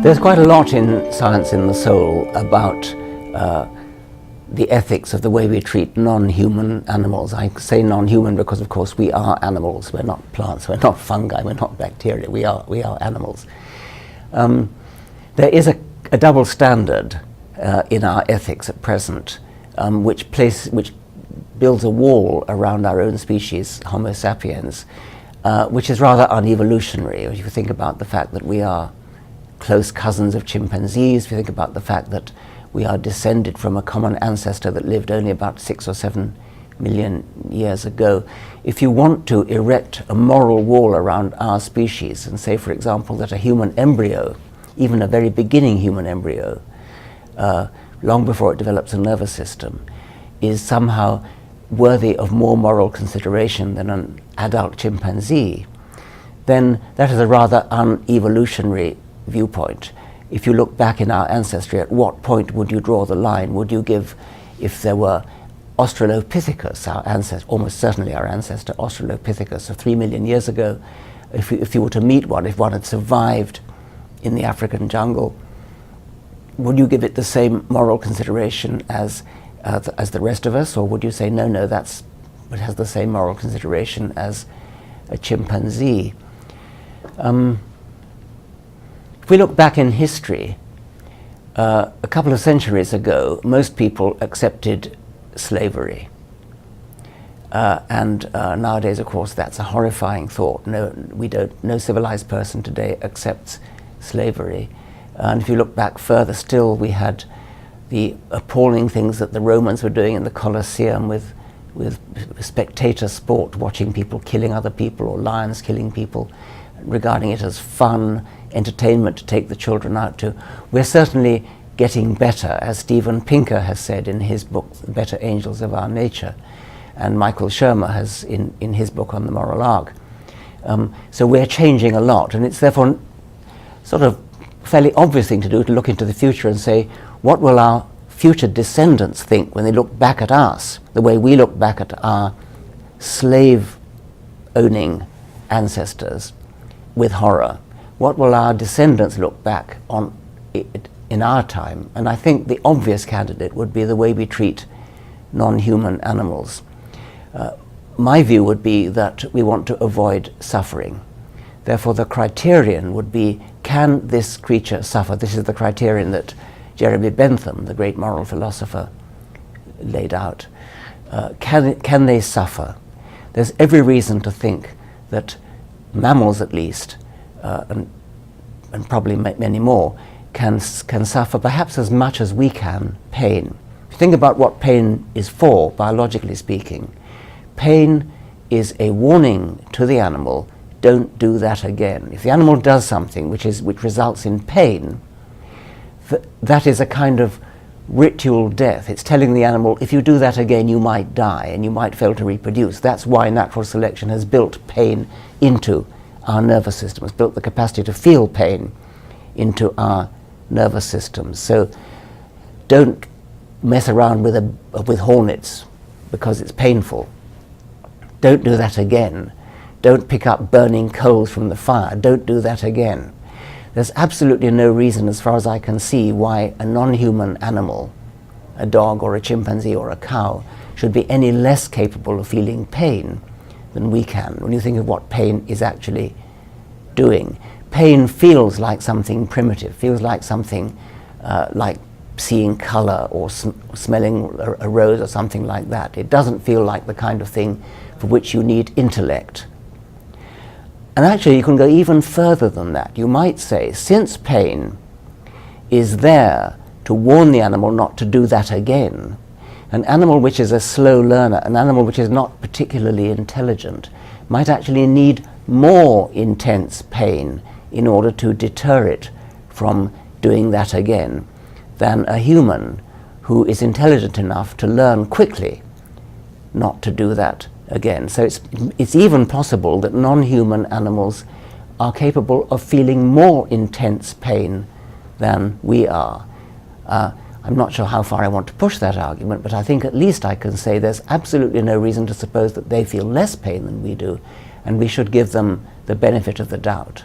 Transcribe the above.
There's quite a lot in Science in the Soul about the ethics of the way we treat non-human animals. I say non-human because, of course, we are animals. We're not plants, we're not fungi, we're not bacteria, we are animals. There is a double standard in our ethics at present, which builds a wall around our own species, Homo sapiens, which is rather unevolutionary. If you think about the fact that we are close cousins of chimpanzees, if you think about the fact that we are descended from a common ancestor that lived only about 6 or 7 million years ago, if you want to erect a moral wall around our species and say, for example, that a human embryo, even a very beginning human embryo, long before it develops a nervous system, is somehow worthy of more moral consideration than an adult chimpanzee, then that is a rather unevolutionary viewpoint. If you look back in our ancestry, at what point would you draw the line? Would you give, if there were Australopithecus, our ancestor, almost certainly our ancestor Australopithecus of 3 million years ago, if you were to meet one, if one had survived in the African jungle, would you give it the same moral consideration as the rest of us, or would you say no, it has the same moral consideration as a chimpanzee? If we look back in history, a couple of centuries ago, most people accepted slavery. And nowadays, of course, that's a horrifying thought. No civilized person today accepts slavery. And if you look back further still, we had the appalling things that the Romans were doing in the Colosseum with spectator sport, watching people killing other people or lions killing people, regarding it as fun, entertainment to take the children out to. We're certainly getting better, as Steven Pinker has said in his book, The Better Angels of Our Nature, and Michael Shermer has in his book on the moral arc. So we're changing a lot, and it's therefore sort of fairly obvious thing to do to look into the future and say, what will our future descendants think when they look back at us, the way we look back at our slave-owning ancestors with horror? What will our descendants look back on it in our time? And I think the obvious candidate would be the way we treat non-human animals. My view would be that we want to avoid suffering. Therefore, the criterion would be, can this creature suffer? This is the criterion that Jeremy Bentham, the great moral philosopher, laid out. Can they suffer? There's every reason to think that mammals, at least, and probably many more, can suffer perhaps as much as we can pain. If you think about what pain is for, biologically speaking, pain is a warning to the animal, don't do that again. If the animal does something which results in pain, that is a kind of ritual death. It's telling the animal, if you do that again, you might die and you might fail to reproduce. That's why natural selection has built pain into our nervous system. It's built the capacity to feel pain into our nervous systems. So don't mess around with hornets because it's painful. Don't do that again. Don't pick up burning coals from the fire. Don't do that again. There's absolutely no reason, as far as I can see, why a non-human animal, a dog or a chimpanzee or a cow, should be any less capable of feeling pain than we can. When you think of what pain is actually doing, pain feels like something primitive, feels like something like seeing color or smelling a rose or something like that. It doesn't feel like the kind of thing for which you need intellect. And actually, you can go even further than that. You might say, since pain is there to warn the animal not to do that again, an animal which is a slow learner, an animal which is not particularly intelligent, might actually need more intense pain in order to deter it from doing that again than a human who is intelligent enough to learn quickly not to do that again. So it's even possible that non-human animals are capable of feeling more intense pain than we are. I'm not sure how far I want to push that argument, but I think at least I can say there's absolutely no reason to suppose that they feel less pain than we do, and we should give them the benefit of the doubt.